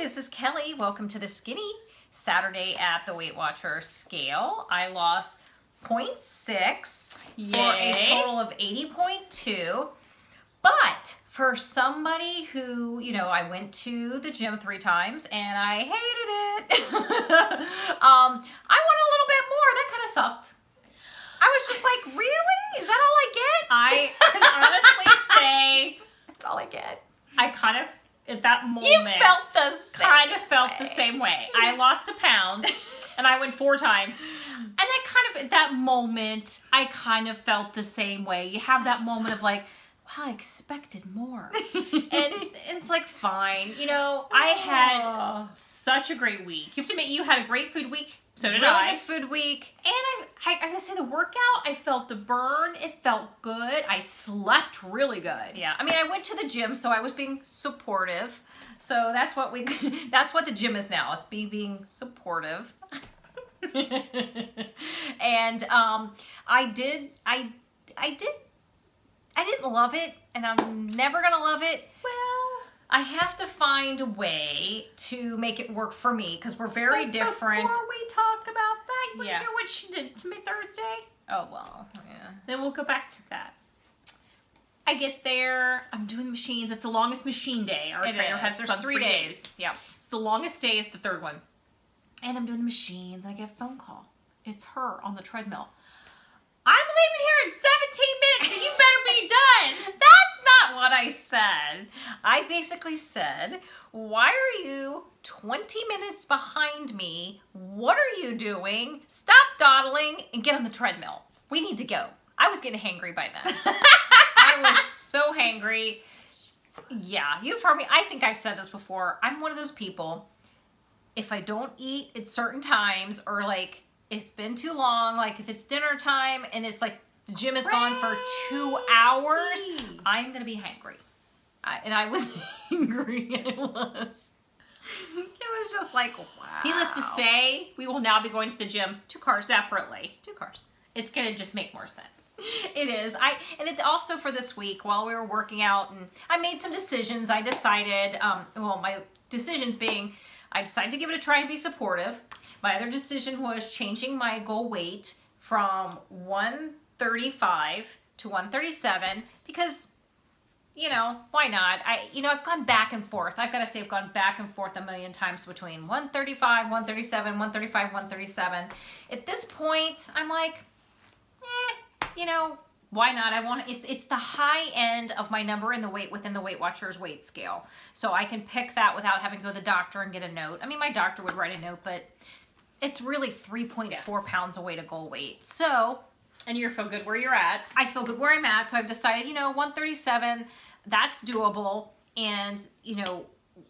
this is Kelly. Welcome to the Skinny Saturday at the Weight Watchers scale. I lost 0.6 for a total of 80.2. But for somebody who, you know, I went to the gym 3 times and I hated it. I want a little bit more. That kind of sucked. I was just like, really? Is that all I get? I can honestly say that's all I get. I kind of, at that moment, you felt the same kind of felt way. the same way. I lost a pound and I went 4 times. And I kind of, at that moment, I kind of felt the same way. You have that moment of like, wow, I expected more. And it's like, fine. You know, I had such a great week. You have to admit, you had a great food week. So did I. Really good food week. And I gotta say, the workout, I felt the burn. It felt good. I slept really good. Yeah. I mean, I went to the gym, so I was being supportive. So that's what that's what the gym is now. It's being supportive. And I didn't love it, and I'm never gonna love it. Well, I have to find a way to make it work for me because we're very different. Before we talk about that, you want to Yeah. hear what she did to me Thursday? Oh, well, yeah. Then we'll go back to that. I get there, I'm doing the machines. It's the longest machine day. Our trainer has There's done 3 days. Yeah. It's the longest day, is the 3rd one. And I'm doing the machines. I get a phone call. It's her on the treadmill. I'm leaving here in 17 minutes and you better be done. That's not what I said. I basically said, why are you 20 minutes behind me? What are you doing? Stop dawdling and get on the treadmill. We need to go. I was getting hangry by then. I was so hangry. Yeah, you've heard me. I think I've said this before. I'm one of those people, if I don't eat at certain times or like it's been too long, like if it's dinner time and it's like the gym is gone for 2 hours, I'm going to be hangry. And I was hangry. It was just like, wow. Needless to say, we will now be going to the gym 2 cars separately. 2 cars. It's going to just make more sense. It is. And it also for this week while we were working out, and I made some decisions. I decided, well, my decisions being, I decided to give it a try and be supportive. My other decision was changing my goal weight from 135 to 137 because, you know, why not? I've gone back and forth. I've got to say I've gone back and forth a million times between 135, 137, 135, 137. At this point, I'm like, you know, why not? I want it's the high end of my number in the weight within the Weight Watchers weight scale. So I can pick that without having to go to the doctor and get a note. I mean, my doctor would write a note, but it's really 3.4 pounds away to goal weight. So, and you feel good where you're at. I feel good where I'm at. So I've decided, you know, 137, that's doable. And, you know,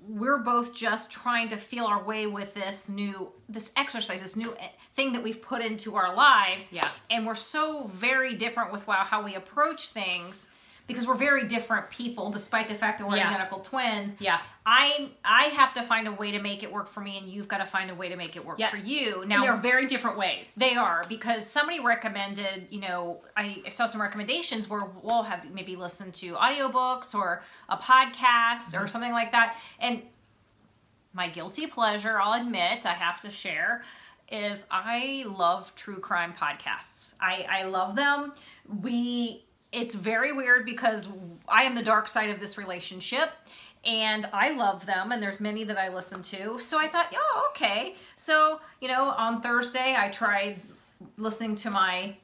we're both just trying to feel our way with this exercise, this new thing that we've put into our lives. Yeah. And we're so very different with how we approach things because we're very different people, despite the fact that we're identical twins. Yeah. I have to find a way to make it work for me, and you've got to find a way to make it work for you. Now, and they're very different ways. They are, because somebody recommended, you know, I saw some recommendations where we'll have maybe listen to audiobooks or a podcast or something like that. And my guilty pleasure, I'll admit, I have to share, is I love true crime podcasts. I love them. It's very weird because I am the dark side of this relationship and I love them, and there's many that I listen to. So I thought, oh, okay. So, you know, on Thursday I tried listening to my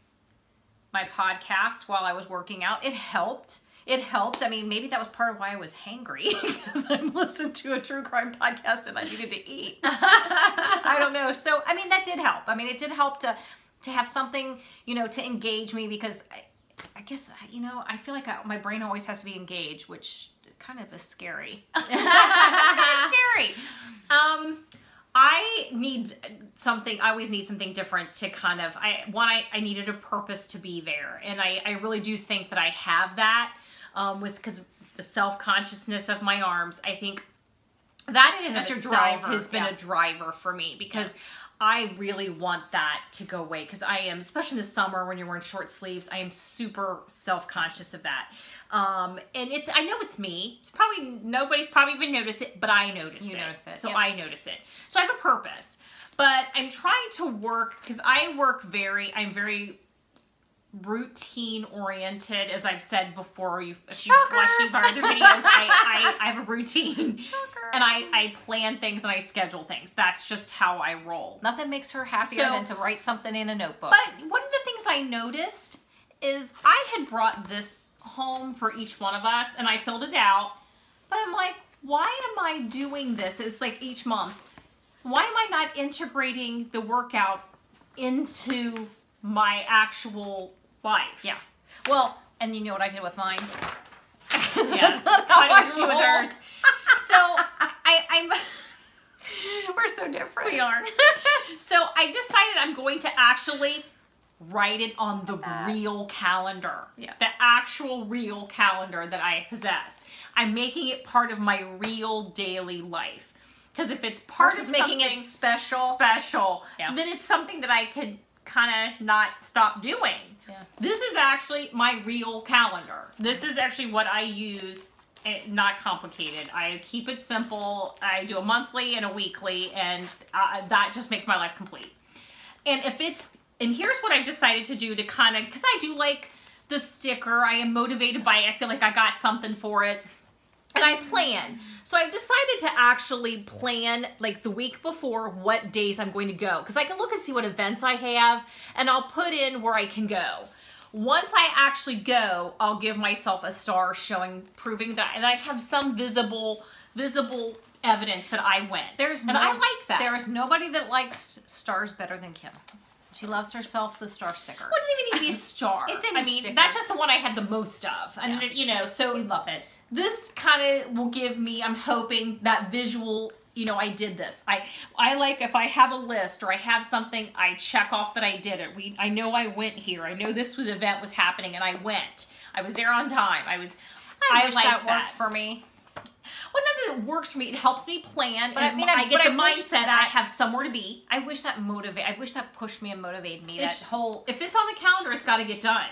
podcast while I was working out. It helped. It helped. I mean, maybe that was part of why I was hangry because I listened to a true crime podcast and I needed to eat. I don't know. So, I mean, that did help. I mean, it did help to have something, you know, to engage me because I guess, you know, I feel like my brain always has to be engaged, which kind of is scary. It's kind of scary. I need something, I always need something different to kind of, I needed a purpose to be there. And I really do think that I have that because of the self-consciousness of my arms. I think that in and That's of your itself driver, has been yeah. a driver for me, because I really want that to go away, because I am, especially in the summer when you're wearing short sleeves, I am super self-conscious of that. And I know it's me. It's probably, nobody's probably even noticed it, but I notice it. You notice it, So yep. I notice it. So I have a purpose. But I'm trying to work, because I'm very routine oriented, as I've said before. If you've watched any of our other videos, I have a routine. Shocker. And I plan things and I schedule things. That's just how I roll. Nothing makes her happier than to write something in a notebook. But one of the things I noticed is I had brought this home for each one of us, and I filled it out. But I'm like, why am I doing this? It's like each month. Why am I not integrating the workout into my actual life? Yeah. Well, and you know what I did with mine? Yes. Kind of issue with hers. So I'm We're so different. we are. So I decided I'm going to actually write it on the real calendar. Yeah. The actual real calendar that I possess. I'm making it part of my real daily life. Because if it's part of making something it special, yeah. then it's something that I could kind of not stop doing. Yeah. This is actually my real calendar. This is actually what I use. Not complicated. I keep it simple. I do a monthly and a weekly, and that just makes my life complete. And here's what I've decided to do to kind of, because I do like the sticker. I am motivated by it. I feel like I got something for it. And I plan. So I've decided to actually plan like the week before what days I'm going to go. Because I can look and see what events I have, and I'll put in where I can go. Once I actually go, I'll give myself a star proving that, and I have some visible evidence that I went. I like that. There is nobody that likes stars better than Kim. She loves herself the star sticker. Well, it doesn't even need to be a star. It's any I mean, sticker. that's just the one I had the most of. And, you know, so We love it. this kind of will give me, I'm hoping, that visual, you know, I did this. I like, if I have a list or I have something, I check off that I did it. I know I went here. I know this event was happening, and I went. I was there on time. I wish like that worked for me. Well, not that it works for me. It helps me plan. But and I mean, I get the wish mindset that- I have somewhere to be. I wish that pushed me and motivated me. If it's on the calendar, it's got to get done.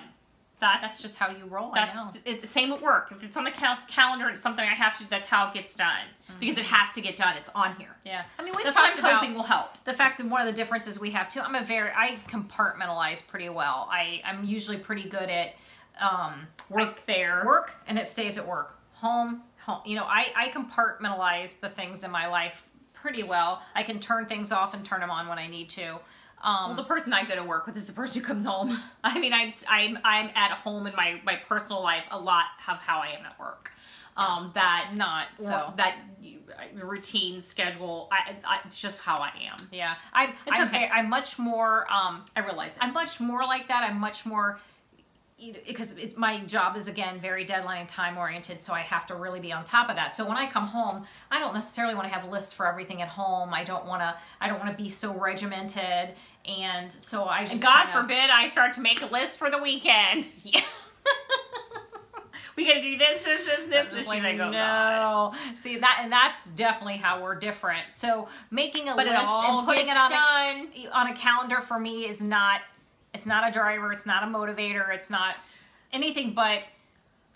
That's just how you roll. I know. It's the same at work. If it's on the calendar, it's something I have to. That's how it gets done, because it has to get done. It's on here. Yeah. I mean, we've That's what talked I'm about hoping will help. the fact that one of the differences we have too. I compartmentalize pretty well. I'm usually pretty good at work, and it stays at work. Home. You know, I compartmentalize the things in my life pretty well. I can turn things off and turn them on when I need to. Well, the person I go to work with is the person who comes home. I mean, I'm at home in my personal life a lot of how I am at work. That routine schedule. It's just how I am. Yeah, I'm much more. I realize that. I'm much more like that. I'm much more. Because my job is, again, very deadline and time oriented, so I have to really be on top of that. So when I come home, I don't necessarily want to have lists for everything at home. I don't want to be so regimented, and so I just. And God forbid I start to make a list for the weekend. Yeah. We gotta do this. Like, I go, no. God. See that's definitely how we're different. So making a list all and putting it gets on a calendar for me is not. It's not a driver. It's not a motivator. It's not anything but,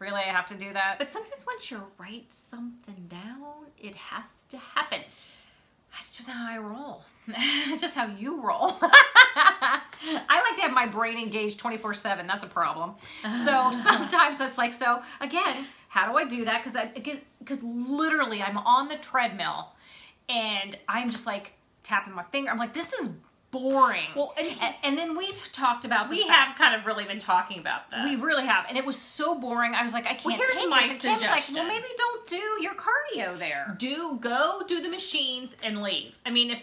really, I have to do that. But sometimes once you write something down, it has to happen. That's just how I roll. It's just how you roll. I like to have my brain engaged 24/7. That's a problem. So sometimes it's like, so again, how do I do that? Because literally I'm on the treadmill and I'm just like tapping my finger. I'm like, this is boring. Well, and then we've talked about we have kind of really been talking about this. We really have, and it was so boring. I was like, I can't. Here's take my this. And Kim's suggestion. like, well, maybe don't do your cardio there. Go do the machines and leave. I mean, if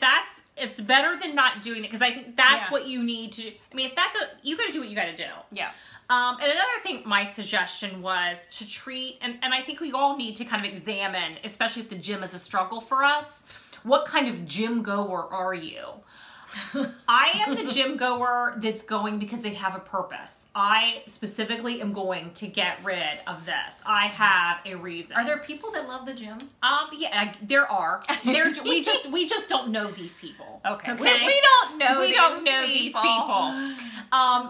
it's better than not doing it, because I think that's what you need to. I mean, you got to do what you got to do. Yeah. And another thing, my suggestion was to treat, and I think we all need to kind of examine, especially if the gym is a struggle for us, what kind of gym goer are you? I am the gym goer that's going because they have a purpose. I specifically am going to get rid of this. I have a reason. Are there people that love the gym? Yeah, there are. We just don't know these people. Okay. Okay. We don't know. These people.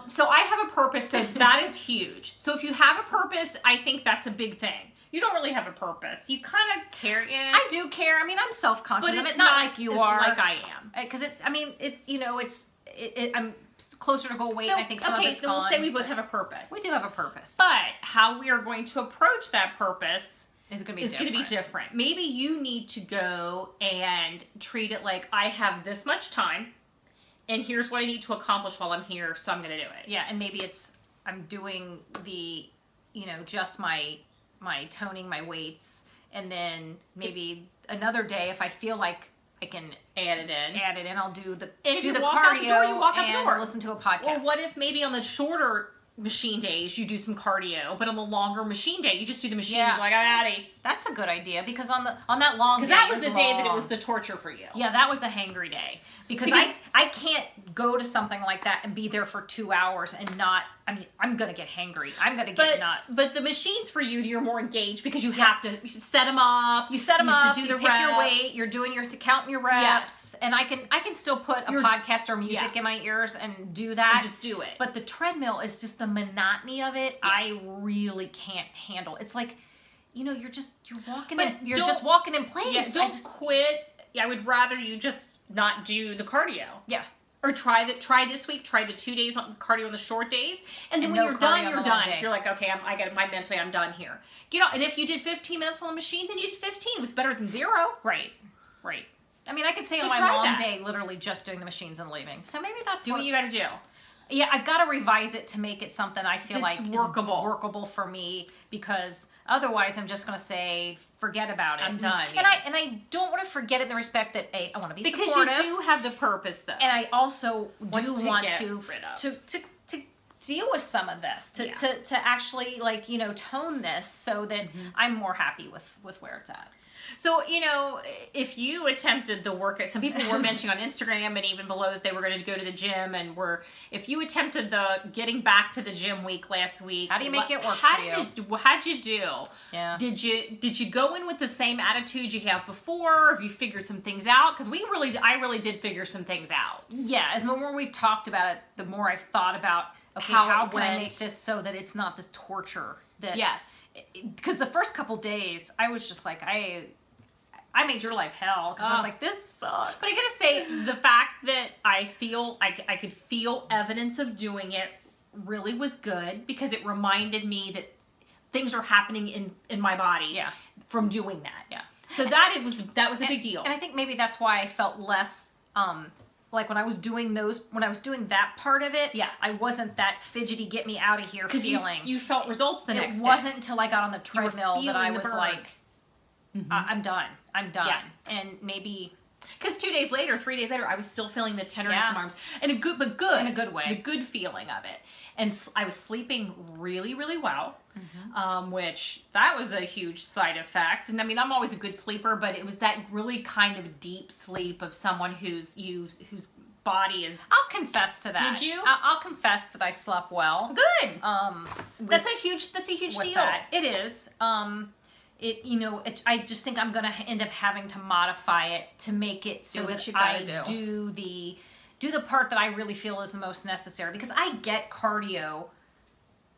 So I have a purpose. So that is huge. So if you have a purpose, I think that's a big thing. You don't really have a purpose. You kind of care. I do care. I mean, I'm self-conscious but of it's it, not like you are. Like I am. Because I'm closer to goal weight. So, I think some of it's so gone. we'll say we both have a purpose. We do have a purpose. But how we are going to approach that purpose is going to be different. Maybe you need to go and treat it like I have this much time, and here's what I need to accomplish while I'm here, so I'm going to do it. Yeah, and maybe I'm doing the, just my toning, my weights, and then maybe another day if I feel like I can add it in, I'll do the and if do you the walk cardio out the door, you walk out the door. and listen to a podcast. Or what if maybe on the shorter machine days you do some cardio, but on the longer machine day you just do the machine. Yeah. You're like, I'm outie. That's a good idea because on that long day, because that was the day that it was the torture for you. Yeah, that was the hangry day because I can't go to something like that and be there for 2 hours and not. I mean, I'm gonna get hangry. I'm gonna get nuts. But the machines for you, you're more engaged because you have to set them up. You set them up. You pick your reps. weight. You're doing counting your reps. Yes. And I can still put a podcast or music in my ears and do that. And just do it. But the treadmill is just the monotony of it. Yeah. I really can't handle. It's like, you're walking. You're just walking in place. Yeah, don't quit. Yeah, I would rather you just not do the cardio. Yeah. Or try this week. Try the 2 days on cardio on the short days, and then when you're done, you're done. If you're like, okay, I'm done here. And if you did 15 minutes on the machine, then you did 15. It was better than 0. Right. I mean, I could say on my long day, literally just doing the machines and leaving. So maybe that's what you got to do. Yeah, I've got to revise it to make it something I feel like workable. Is workable for me, because otherwise I'm just going to say, forget about it. I'm done. And I don't want to forget it in the respect that I want to be because supportive. Because you do have the purpose, though. And I also do want to deal with some of this, to actually tone this so that I'm more happy with where it's at. So, if you attempted the workout, some people were mentioning on Instagram and even below that they were going to go to the gym if you attempted the getting back to the gym week last week. How do you make it work for you? How'd you do? Yeah. Did you go in with the same attitude you have before? Have you figured some things out? Because I really did figure some things out. Yeah, as the more we've talked about it, the more I've thought about, okay, how can I make this so that it's not this torture? Yes. Because the first couple days, I was just like, I made your life hell because I was like, this sucks. But I gotta say, the fact that I could feel evidence of doing it really was good, because it reminded me that things are happening in my body from doing that. Yeah. So that was a big deal. And I think maybe that's why I felt less like when I was doing that part of it, I wasn't that fidgety, get me out of here feeling. You felt results the next day. It wasn't until I got on the treadmill that I was like, I'm done. Yeah. And maybe because 3 days later, I was still feeling the tenderness in my arms, in a good way, the good feeling of it. And I was sleeping really, really well, which that was a huge side effect. And I mean, I'm always a good sleeper, but it was that really kind of deep sleep of someone whose body is. I'll confess to that. Did you? I'll confess that I slept well. Good. That's a huge deal. That. It is. I just think I'm going to end up having to modify it to make it so that I do the part that I really feel is the most necessary, because I get cardio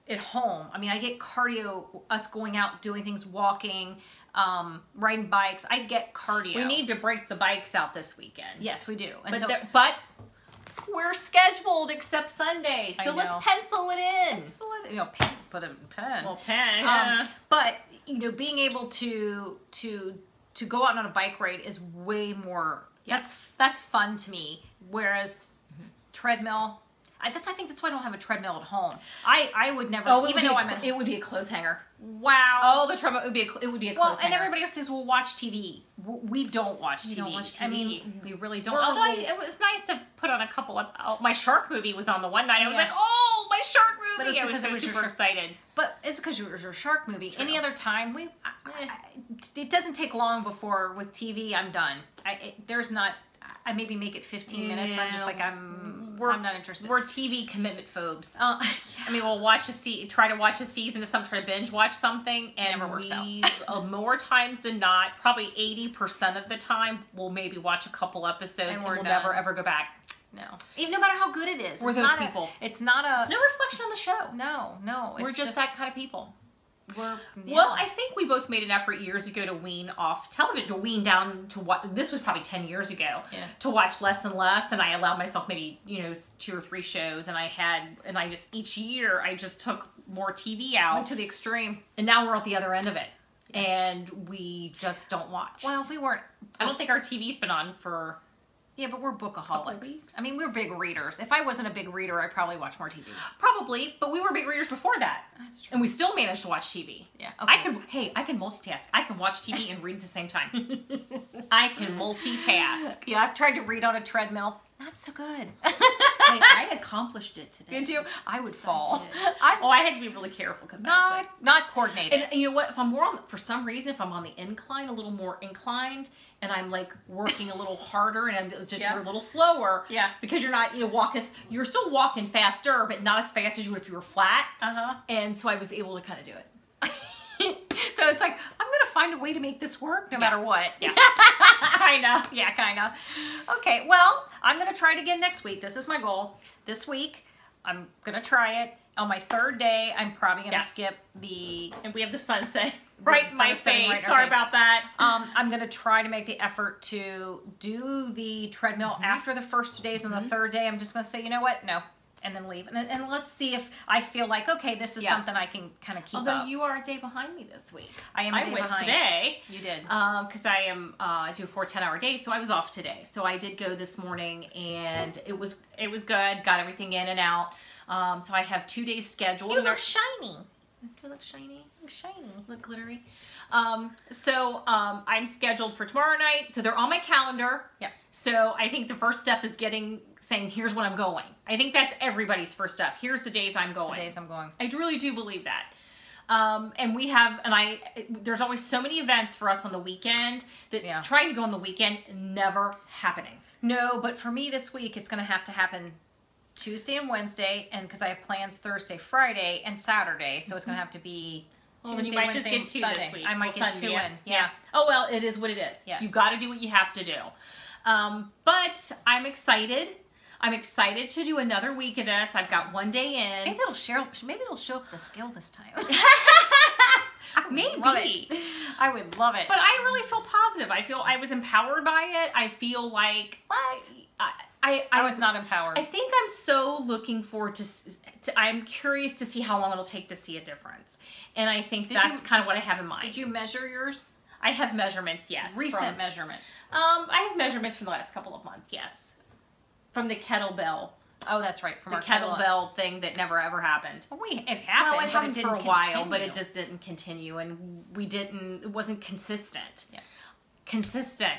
at home. I mean, I get cardio, us going out, doing things, walking, riding bikes. I get cardio. We need to break the bikes out this weekend. Yes, we do. And but we're scheduled except Sunday, so let's pencil it in. Put a pen. Well, pen. Yeah. But being able to go out on a bike ride is way more. That's fun to me. Whereas treadmill, I think that's why I don't have a treadmill at home. I would never. It would be a clothes hanger. Wow. Oh, the treadmill would be a clothes hanger. And everybody else says, "Well, watch TV." We don't watch TV. We don't watch TV. I mean, we really don't. Although it was nice to put on a couple of. My shark movie was on the one night. I was like, "Oh, my shark movie!" I was super excited. But it's because it was your shark movie. True. Any other time, it doesn't take long before with TV. I'm done. There's not. I maybe make it 15 minutes. I'm just like, I'm not interested. We're TV commitment phobes. Yeah. I mean, we'll try to watch a season of something, try to binge watch something, and Never works out. More times than not, probably 80% of the time, we'll maybe watch a couple episodes and we'll never ever go back. No. Even no matter how good it is. We're those people. It's not a... It's no reflection on the show. No. We're just that kind of people. Well, I think we both made an effort years ago to wean off television, to wean down to what, this was probably 10 years ago, to watch less and less, and I allowed myself maybe, 2 or 3 shows, and I just, each year, I just took more TV out. Went to the extreme. And now we're at the other end of it, and we just don't watch. Well, if we weren't... I don't think our TV's been on for... Yeah, but we're bookaholics. I mean, we're big readers. If I wasn't a big reader, I'd probably watch more TV. Probably, but we were big readers before that. That's true. And we still managed to watch TV. Yeah. Okay. I can multitask. I can watch TV and read at the same time. I can multitask. Yeah, I've tried to read on a treadmill. Not so good. I accomplished it today. Did you? I would fall. I had to be really careful because not coordinated. And you know what? If I'm for some reason, if I'm on the incline, a little more inclined, and I'm like working a little harder, and I'm just you're a little slower. Yeah. Because you're not, you're still walking faster, but not as fast as you would if you were flat. And so I was able to kind of do it. So it's like, I'm going to find a way to make this work no matter what. Yeah. Kind of. Yeah, kind of. Okay, well, I'm going to try it again next week. This is my goal. This week, I'm going to try it. On my 3rd day, I'm probably going to skip the... And we have the sunset right in my face. Right Sorry about that. I'm going to try to make the effort to do the treadmill after the first 2 days. On the 3rd day, I'm just going to say, you know what? No. And then leave. And let's see if I feel like, okay, this is something I can kind of keep up. Although you are a day behind me this week. I went behind. Today. You did. Because I do 4 10-hour days, so I was off today. So I did go this morning, and it was good. Got everything in and out. So I have 2 days scheduled. You look shiny. Do I look shiny? Look shiny. Look glittery. So I'm scheduled for tomorrow night. So they're on my calendar. Yeah. So I think the first step is saying, here's when I'm going. I think that's everybody's first step. Here's the days I'm going. The days I'm going. I really do believe that. There's always so many events for us on the weekend that trying to go on the weekend, never happening. No, but for me this week, it's going to have to happen Tuesday and Wednesday, and because I have plans Thursday, Friday, and Saturday, so it's going to have to be Tuesday, you might Wednesday, just get 2 Sunday. this week. I might get 2 in. Yeah. Oh, well, it is what it is. Yeah. You got to do what you have to do. But I'm excited. I'm excited to do another week of this. I've got 1 day in. Maybe it'll show up the skill this time. Maybe. I would love it. But I really feel positive. I feel I was empowered by it. I feel like I was not empowered. I think I'm so looking forward to I'm curious to see how long it'll take to see a difference. And I think that's kind of what I have in mind. Did you measure yours? I have measurements, yes. Recent measurements. I have measurements from the last couple of months, yes. From the kettlebell. Oh, that's right. From the kettlebell thing that never ever happened. Well, it happened. Well, it happened for a while, but it just just didn't continue, and it wasn't consistent. Yeah. Consistent.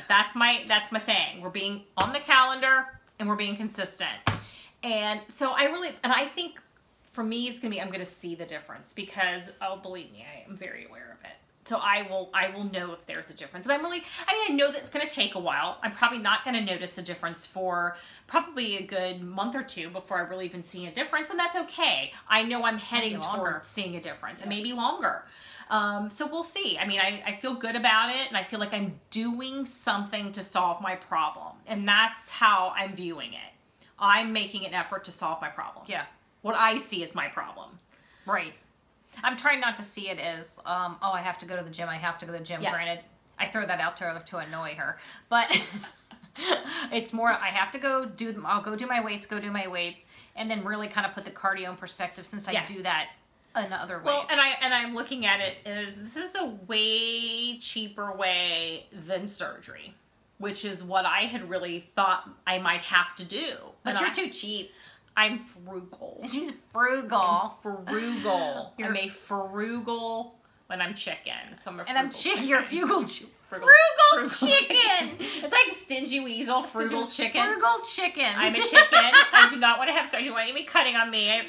That's my thing. We're being on the calendar, and we're being consistent. And so I think for me, it's gonna be, I'm gonna see the difference because, oh, believe me, I am very aware of it. So I will know if there's a difference. And I know that it's going to take a while. I'm probably not going to notice a difference for probably a good month or 2 before I really even see a difference. And that's okay. I know I'm heading toward seeing a difference, and maybe longer. So we'll see. I mean, I feel good about it, and I feel like I'm doing something to solve my problem. And that's how I'm viewing it. I'm making an effort to solve my problem. Yeah. What I see is my problem. Right. I'm trying not to see it as, I have to go to the gym. Yes. Granted, I throw that out to her to annoy her. But it's more, I have to I'll go do my weights, and then really kind of put the cardio in perspective since I do that in other ways. Well, and I'm looking at it as this is a way cheaper way than surgery, which is what I had really thought I might have to do. But you're too cheap. I'm frugal. She's frugal. I'm a frugal when I'm chicken. So I'm a frugal and I'm chicken. You're frugal chicken. It's like stingy weasel, frugal chicken. Frugal chicken. I'm a chicken. I do not want to have surgery. You want to be cutting on me.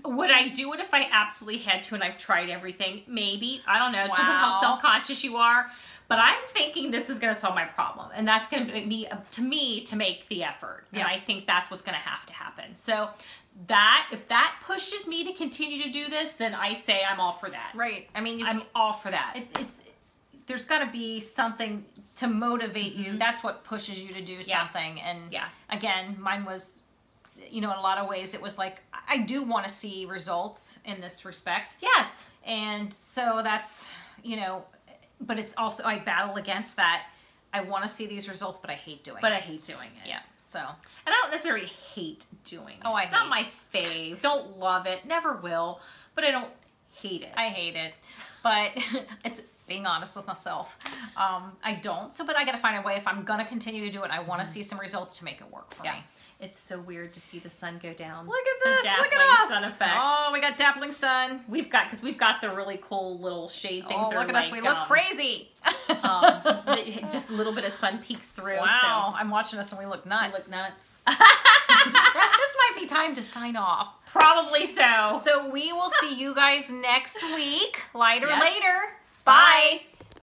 Would I do it if I absolutely had to and I've tried everything? Maybe. I don't know. It depends on how self-conscious you are. But I'm thinking this is going to solve my problem. and that's going to be to me to make the effort. And I think that's what's going to happen. So if that pushes me to continue to do this, then I say I'm all for that. Right. I mean, I'm all for that. There's got to be something to motivate you. That's what pushes you to do something. And again, mine was, in a lot of ways, it was like, I do want to see results in this respect. Yes. And so that's, but it's also, I battle against that. I want to see these results, but I hate doing it. But I hate doing it. Yeah. So. And I don't necessarily hate doing it. Oh, it's not my fave. Don't love it. Never will. But I don't hate it. I hate it. But it's being honest with myself. I don't. But I got to find a way. If I'm going to continue to do it, I want to see some results to make it work for me. It's so weird to see the sun go down. Look at this. Look at us. Sun effect. Oh, we got dappling sun. We've got the really cool little shade things. Oh, look at us. We look crazy. Just a little bit of sun peeks through. Wow. So. I'm watching us and we look nuts. We look nuts. This might be time to sign off. Probably so. So we will see you guys next week. Lighter later. Bye.